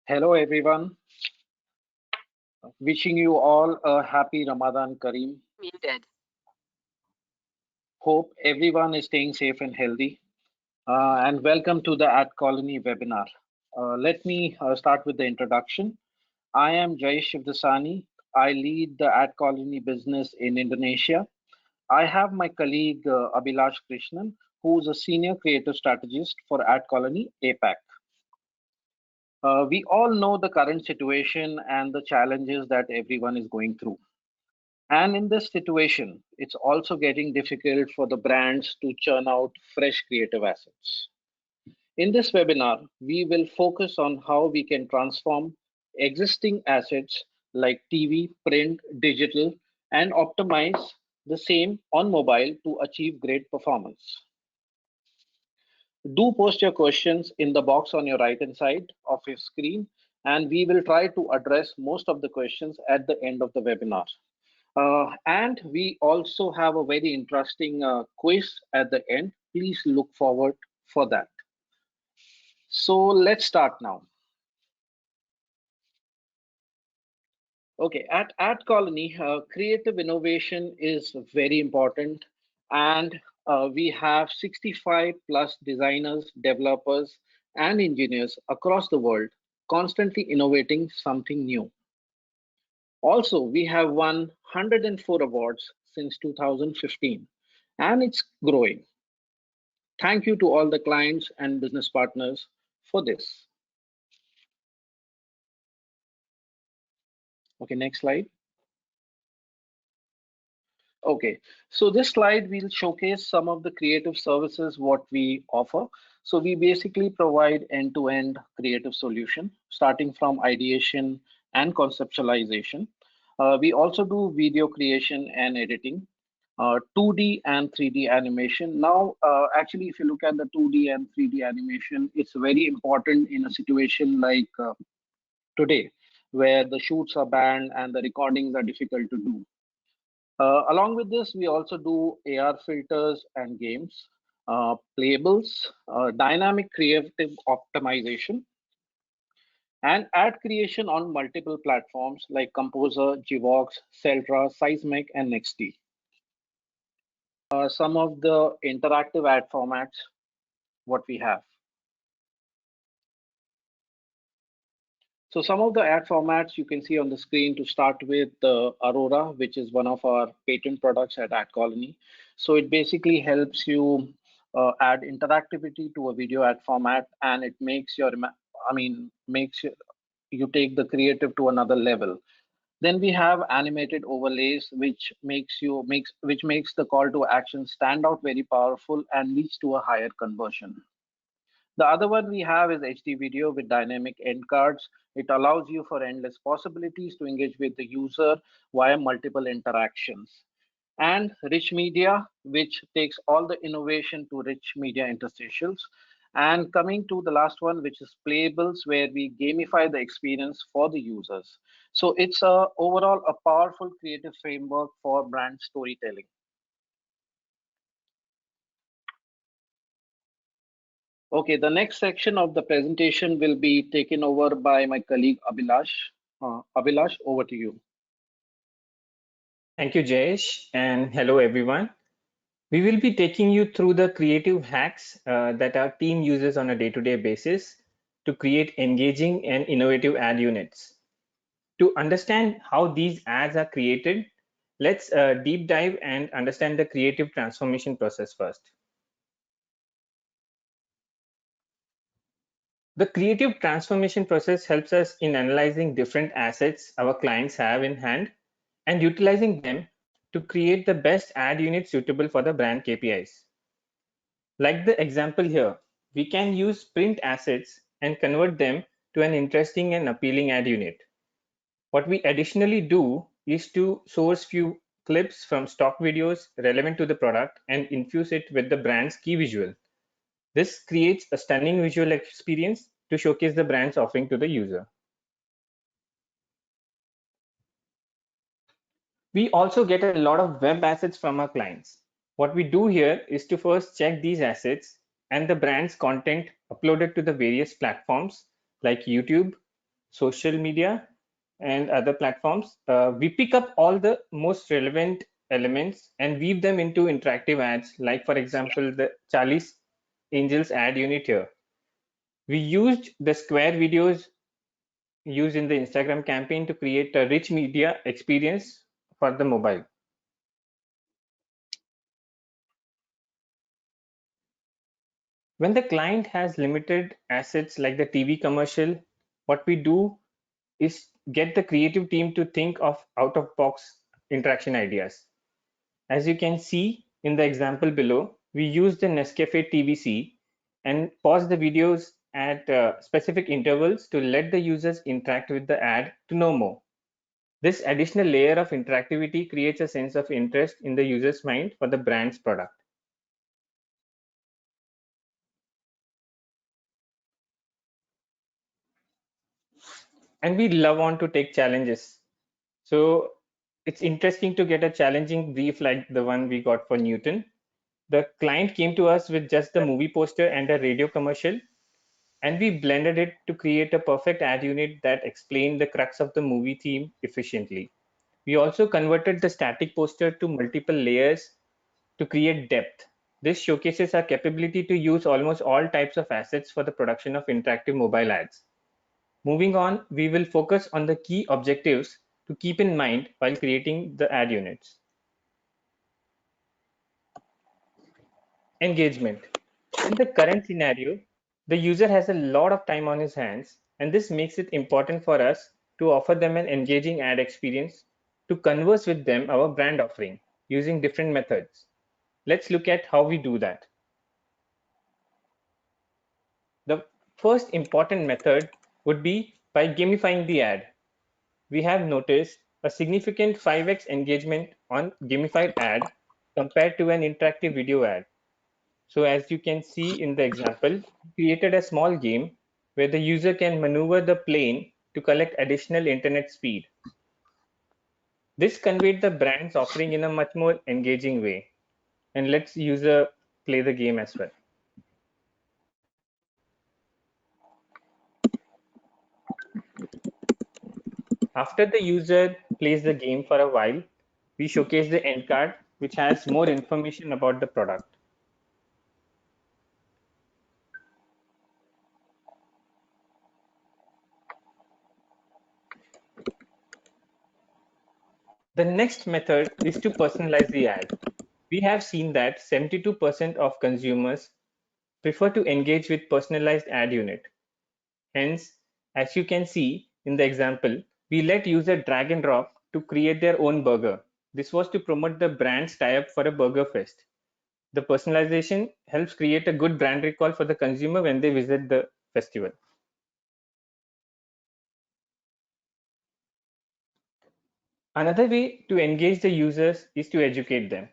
Hello, everyone. Wishing you all a happy Ramadan Kareem. Muted. Hope everyone is staying safe and healthy. And welcome to the AdColony webinar. Let me start with the introduction. I am Jay Shivdasani. I lead the AdColony business in Indonesia. I have my colleague Abhilash Krishnan, who is a senior creative strategist for AdColony APAC. We all know the current situation and the challenges that everyone is going through. And in this situation, it's also getting difficult for the brands to churn out fresh creative assets. In this webinar, we will focus on how we can transform existing assets like TV, print, digital, and optimize the same on mobile to achieve great performance. Do post your questions in the box on your right hand side of your screen, and we will try to address most of the questions at the end of the webinar. And we also have a very interesting quiz at the end. Please look forward for that. So let's start now. Okay, at Colony, creative innovation is very important, and we have 65 plus designers, developers, and engineers across the world constantly innovating something new. Also, we have won 104 awards since 2015, and it's growing. Thank you to all the clients and business partners for this. Okay, next slide. Okay, so this slide will showcase some of the creative services what we offer. So we basically provide end-to-end creative solution, starting from ideation and conceptualization. We also do video creation and editing, 2D and 3D animation. Now, actually, if you look at the 2D and 3D animation, it's very important in a situation like today, where the shoots are banned and the recordings are difficult to do. Along with this, we also do AR filters and games, playables, dynamic creative optimization, and ad creation on multiple platforms like Composer, Gvox, Celtra, Seismic, and Nextd. Some of the interactive ad formats, what we have. So some of the ad formats you can see on the screen to start with Aurora, which is one of our patent products at AdColony. So it basically helps you add interactivity to a video ad format, and it makes your, makes you take the creative to another level. Then we have animated overlays, which makes the call to action stand out very powerful and leads to a higher conversion. The other one we have is HD video with dynamic end cards. It allows you for endless possibilities to engage with the user via multiple interactions. And rich media, which takes all the innovation to rich media interstitials. And coming to the last one, which is playables, where we gamify the experience for the users. So it's overall a powerful creative framework for brand storytelling. Okay, the next section of the presentation will be taken over by my colleague Abhilash. Abhilash, over to you. Thank you, Jayesh, and hello, everyone. We will be taking you through the creative hacks that our team uses on a day-to-day basis to create engaging and innovative ad units. To understand how these ads are created, let's deep dive and understand the creative transformation process first. The creative transformation process helps us in analyzing different assets our clients have in hand and utilizing them to create the best ad unit suitable for the brand KPIs. Like the example here, we can use print assets and convert them to an interesting and appealing ad unit. What we additionally do is to source few clips from stock videos relevant to the product and infuse it with the brand's key visual. This creates a stunning visual experience to showcase the brand's offering to the user. We also get a lot of web assets from our clients. What we do here is to first check these assets and the brand's content uploaded to the various platforms like YouTube, social media, and other platforms. We pick up all the most relevant elements and weave them into interactive ads, like, for example, the Charlie's Angels ad unit here. We used the square videos used in the Instagram campaign to create a rich media experience for the mobile. When the client has limited assets like the TV commercial, what we do is get the creative team to think of out-of-box interaction ideas. As you can see in the example below, we use the Nescafe TVC and pause the videos at specific intervals to let the users interact with the ad to know more. This additional layer of interactivity creates a sense of interest in the user's mind for the brand's product. And we love on to take challenges. So it's interesting to get a challenging brief like the one we got for Newton. The client came to us with just the movie poster and a radio commercial, and we blended it to create a perfect ad unit that explained the crux of the movie theme efficiently. We also converted the static poster to multiple layers to create depth. This showcases our capability to use almost all types of assets for the production of interactive mobile ads. Moving on, we will focus on the key objectives to keep in mind while creating the ad units. Engagement. In the current scenario, the user has a lot of time on his hands, and this makes it important for us to offer them an engaging ad experience to converse with them our brand offering using different methods. Let's look at how we do that. The first important method would be by gamifying the ad. We have noticed a significant 5x engagement on gamified ad compared to an interactive video ad. So as you can see in the example, we created a small game where the user can maneuver the plane to collect additional internet speed. This conveyed the brand's offering in a much more engaging way. And let's user play the game as well. After the user plays the game for a while, we showcase the end card, which has more information about the product. The next method is to personalize the ad. We have seen that 72% of consumers prefer to engage with personalized ad unit. Hence, as you can see in the example, we let user drag and drop to create their own burger. This was to promote the brand's tie-up for a burger fest. The personalization helps create a good brand recall for the consumer when they visit the festival. Another way to engage the users is to educate them.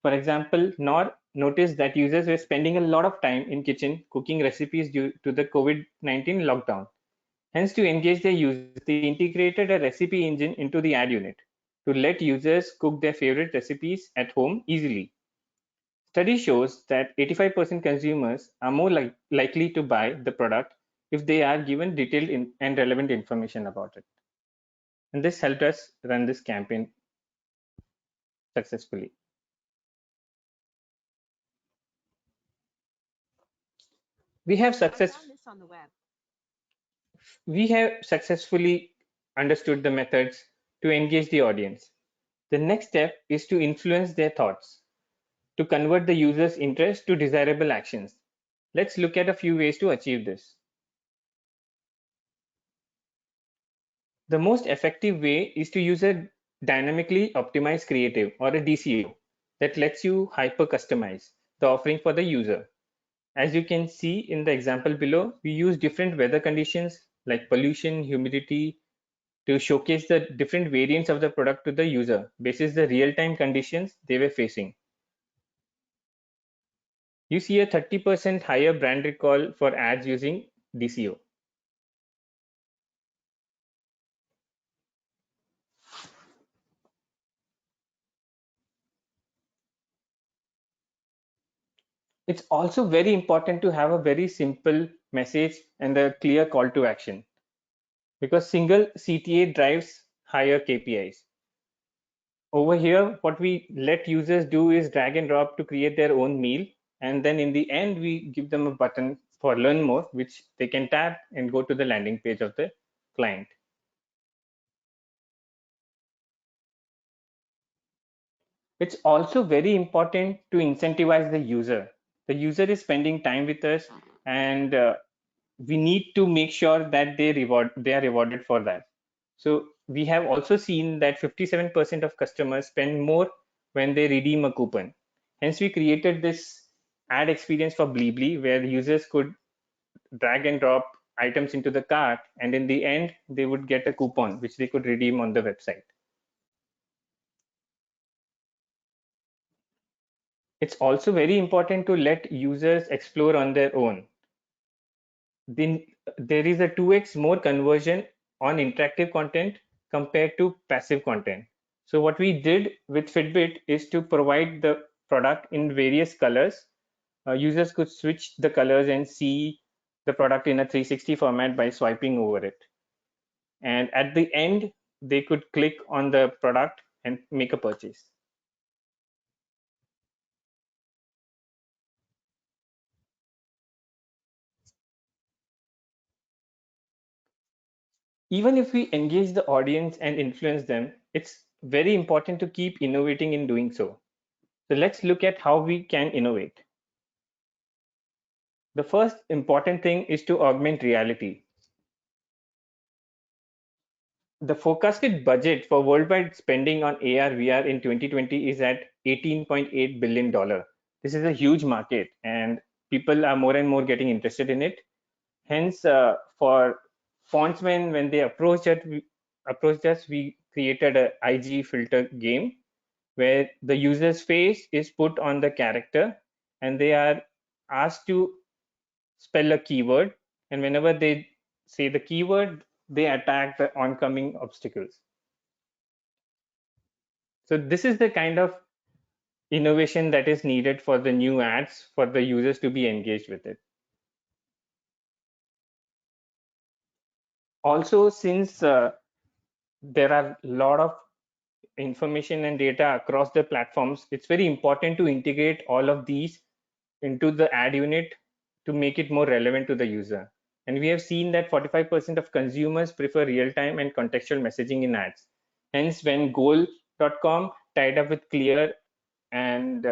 For example, Nor noticed that users were spending a lot of time in kitchen cooking recipes due to the COVID-19 lockdown. Hence, to engage their users, they integrated a recipe engine into the ad unit to let users cook their favorite recipes at home easily. Study shows that 85% consumers are more likely to buy the product if they are given detailed and relevant information about it. And this helped us run this campaign successfully. We have successfully understood the methods to engage the audience. The next step is to influence their thoughts, to convert the user's interest to desirable actions. Let's look at a few ways to achieve this. The most effective way is to use a dynamically optimized creative or a DCO that lets you hyper customize the offering for the user. As you can see in the example below, we use different weather conditions like pollution, humidity to showcase the different variants of the product to the user basis the real-time conditions they were facing. You see a 30% higher brand recall for ads using DCO. It's also very important to have a very simple message and a clear call to action. because single CTA drives higher KPIs. Over here, what we let users do is drag and drop to create their own meal. And then in the end, we give them a button for learn more, which they can tap and go to the landing page of the client. It's also very important to incentivize the user. The user is spending time with us, and we need to make sure that they are rewarded for that. So we have also seen that 57% of customers spend more when they redeem a coupon. Hence, we created this ad experience for Bleebly where users could drag and drop items into the cart, and in the end, they would get a coupon which they could redeem on the website. It's also very important to let users explore on their own. Then there is a 2x more conversion on interactive content compared to passive content. So what we did with Fitbit is to provide the product in various colors. Users could switch the colors and see the product in a 360 format by swiping over it. And at the end, they could click on the product and make a purchase. Even if we engage the audience and influence them, it's very important to keep innovating in doing so. So let's look at how we can innovate. The first important thing is to augment reality. The forecasted budget for worldwide spending on AR/VR in 2020 is at $18.8 billion. This is a huge market, and people are more and more getting interested in it. Hence, for fontsmen, when they approached us, we created a IG filter game where the user's face is put on the character and they are asked to spell a keyword, and whenever they say the keyword, they attack the oncoming obstacles. So this is the kind of innovation that is needed for the new ads for the users to be engaged with it. Also, since there are a lot of information and data across the platforms, it's very important to integrate all of these into the ad unit to make it more relevant to the user. And we have seen that 45% of consumers prefer real-time and contextual messaging in ads. Hence, when goal.com tied up with Clear and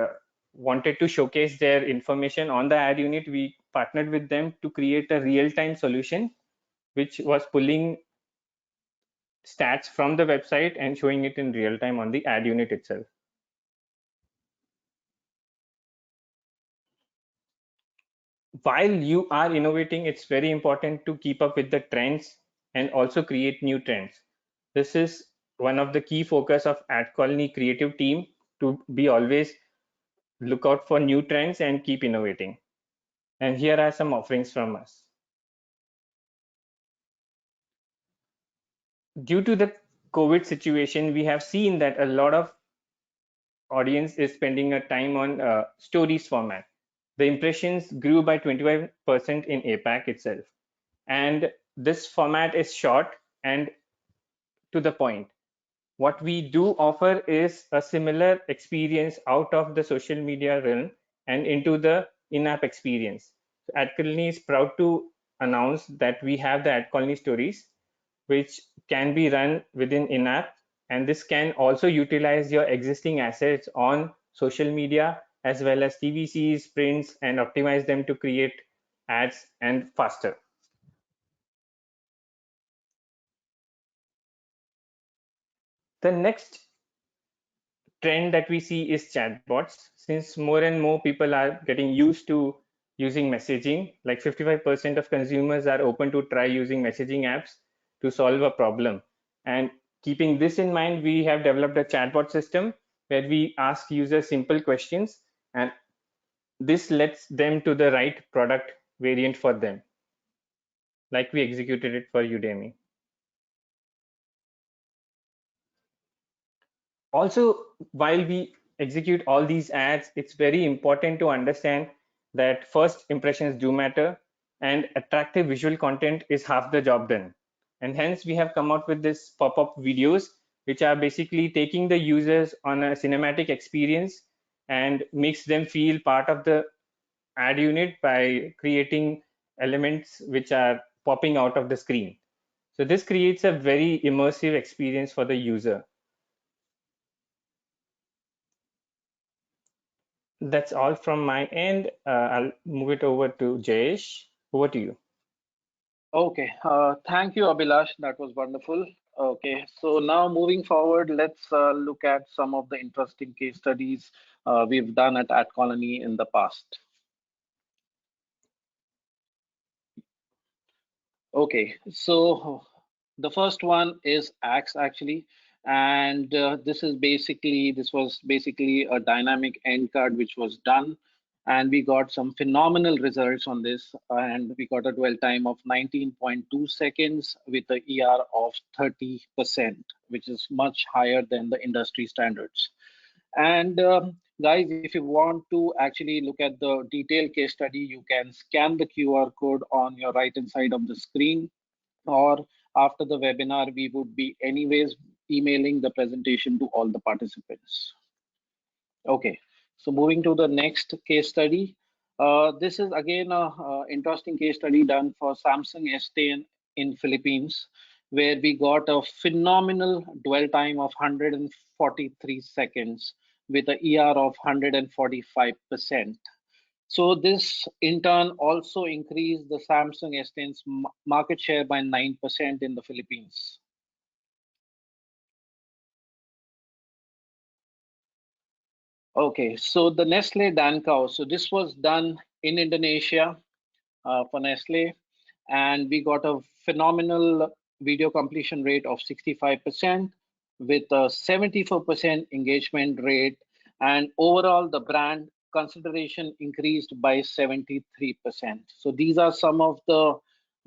wanted to showcase their information on the ad unit, we partnered with them to create a real-time solution which was pulling stats from the website and showing it in real time on the ad unit itself. While you are innovating, it's very important to keep up with the trends and also create new trends. This is one of the key focus of AdColony creative team, to be always look out for new trends and keep innovating. And here are some offerings from us. Due to the COVID situation, we have seen that a lot of audience is spending a time on stories format. The impressions grew by 25% in APAC itself. And this format is short and to the point. What we do offer is a similar experience out of the social media realm and into the in-app experience. So AdColony is proud to announce that we have the AdColony stories, which can be run within in-app, and this can also utilize your existing assets on social media as well as TVCs, prints, and optimize them to create ads and faster. The next trend that we see is chatbots. Since more and more people are getting used to using messaging, like 55% of consumers are open to try using messaging apps to solve a problem. And keeping this in mind, we have developed a chatbot system where we ask users simple questions, and this lets them to the right product variant for them, like we executed it for Udemy. Also, while we execute all these ads, it's very important to understand that first impressions do matter, and attractive visual content is half the job done. And hence we have come out with this pop-up videos, which are basically taking the users on a cinematic experience and makes them feel part of the ad unit by creating elements which are popping out of the screen. So this creates a very immersive experience for the user. That's all from my end. I'll move it over to Jayesh. Over to you. Okay, thank you, Abhilash. That was wonderful. Okay, so now moving forward, let's look at some of the interesting case studies we've done at AdColony in the past. Okay, so the first one is Axe actually, and this was basically a dynamic end card which was done, and we got some phenomenal results on this, and we got a dwell time of 19.2 seconds with a ER of 30%, which is much higher than the industry standards. And guys, if you want to actually look at the detailed case study, you can scan the QR code on your right hand side of the screen, or after the webinar, we would be anyways emailing the presentation to all the participants. Okay, so moving to the next case study. This is again a interesting case study done for Samsung S10 in Philippines, where we got a phenomenal dwell time of 143 seconds with a ER of 145%. So this in turn also increased the Samsung S10's market share by 9% in the Philippines. Okay, so the Nestle Dancao. So this was done in Indonesia for Nestle, and we got a phenomenal video completion rate of 65% with a 74% engagement rate, and overall the brand consideration increased by 73%. So these are some of the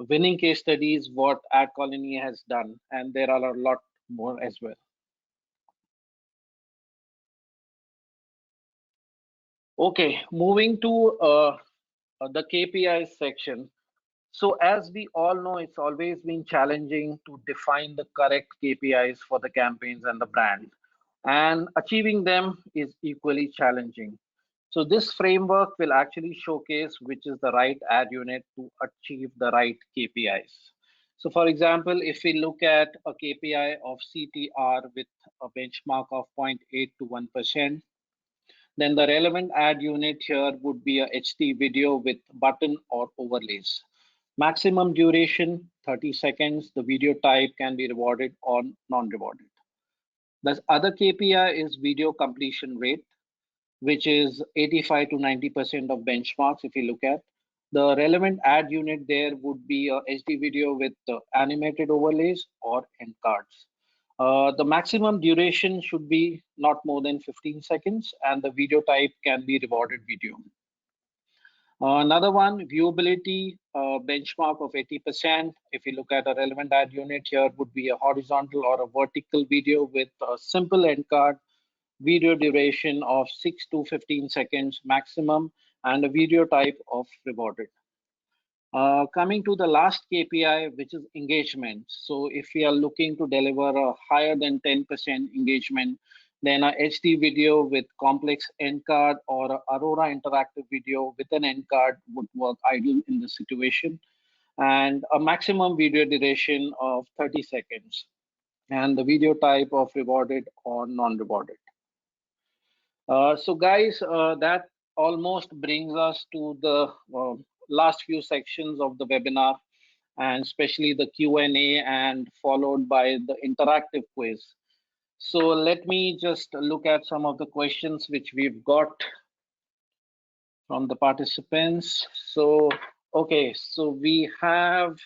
winning case studies what AdColony has done, and there are a lot more as well. Okay, moving to the KPIs section. So as we all know, it's always been challenging to define the correct KPIs for the campaigns and the brand, and achieving them is equally challenging. So this framework will actually showcase which is the right ad unit to achieve the right KPIs. So for example, if we look at a KPI of CTR with a benchmark of 0.8 to 1%, then the relevant ad unit here would be a HD video with button or overlays. Maximum duration 30 seconds. The video type can be rewarded or non-rewarded. The other KPI is video completion rate, which is 85 to 90% of benchmarks. If you look at the relevant ad unit, there would be a HD video with animated overlays or end cards. The maximum duration should be not more than 15 seconds, and the video type can be rewarded video. Another one, viewability benchmark of 80%. If you look at a relevant ad unit here, would be a horizontal or a vertical video with a simple end card, video duration of 6 to 15 seconds maximum, and a video type of rewarded. Coming to the last KPI, which is engagement. So if we are looking to deliver a higher than 10% engagement, then a HD video with complex end card or a Aurora interactive video with an end card would work ideal in this situation. And a maximum video duration of 30 seconds. And the video type of rewarded or non-rewarded. So guys, that almost brings us to the last few sections of the webinar, and especially the Q&A and followed by the interactive quiz. So let me just look at some of the questions which we've got from the participants. So, okay, so we have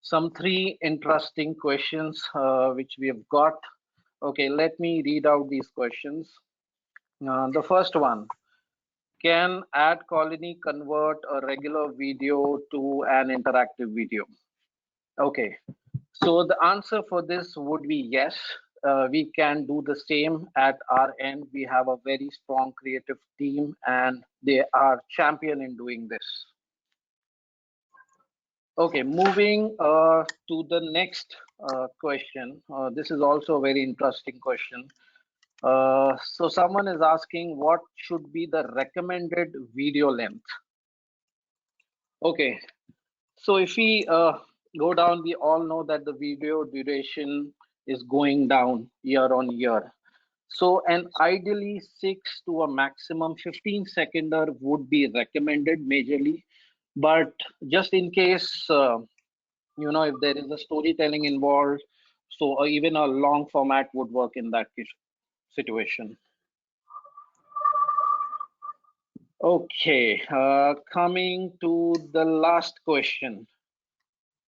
some three interesting questions which we have got. Okay, let me read out these questions. The first one, can AdColony convert a regular video to an interactive video? Okay, so the answer for this would be yes. We can do the same at our end. We have a very strong creative team and they are champion in doing this. Okay, moving to the next question. This is also a very interesting question. So someone is asking what should be the recommended video length? Okay, so if we go down, we all know that the video duration is going down year on year. So an ideally 6 to a maximum 15 seconder would be recommended majorly. But just in case, if there is a storytelling involved, so even a long format would work in that situation. Okay, coming to the last question.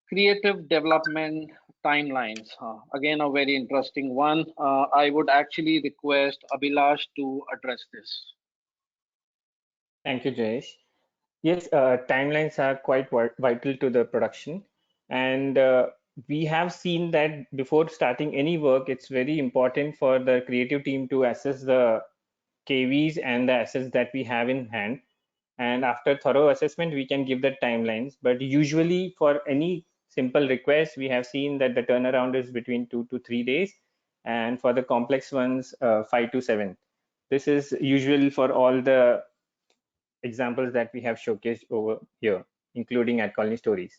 Creative development timelines. Again, a very interesting one. I would actually request Abhilash to address this. Thank you, Jayesh. Yes, timelines are quite vital to the production. And we have seen that before starting any work, it's very important for the creative team to assess the KVs and the assets that we have in hand. And after thorough assessment, we can give the timelines. But usually for any simple request, we have seen that the turnaround is between 2 to 3 days. And for the complex ones, 5 to 7. This is usual for all the examples that we have showcased over here, including AdColony stories.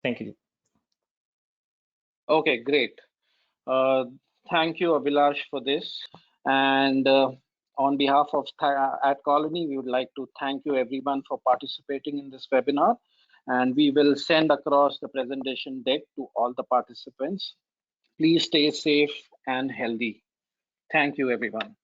Thank you. Okay, great. Uh, Thank you, Abhilash, for this. And on behalf of AdColony, we would like to thank you everyone for participating in this webinar. And we will send across the presentation deck to all the participants. Please stay safe and healthy. Thank you, everyone.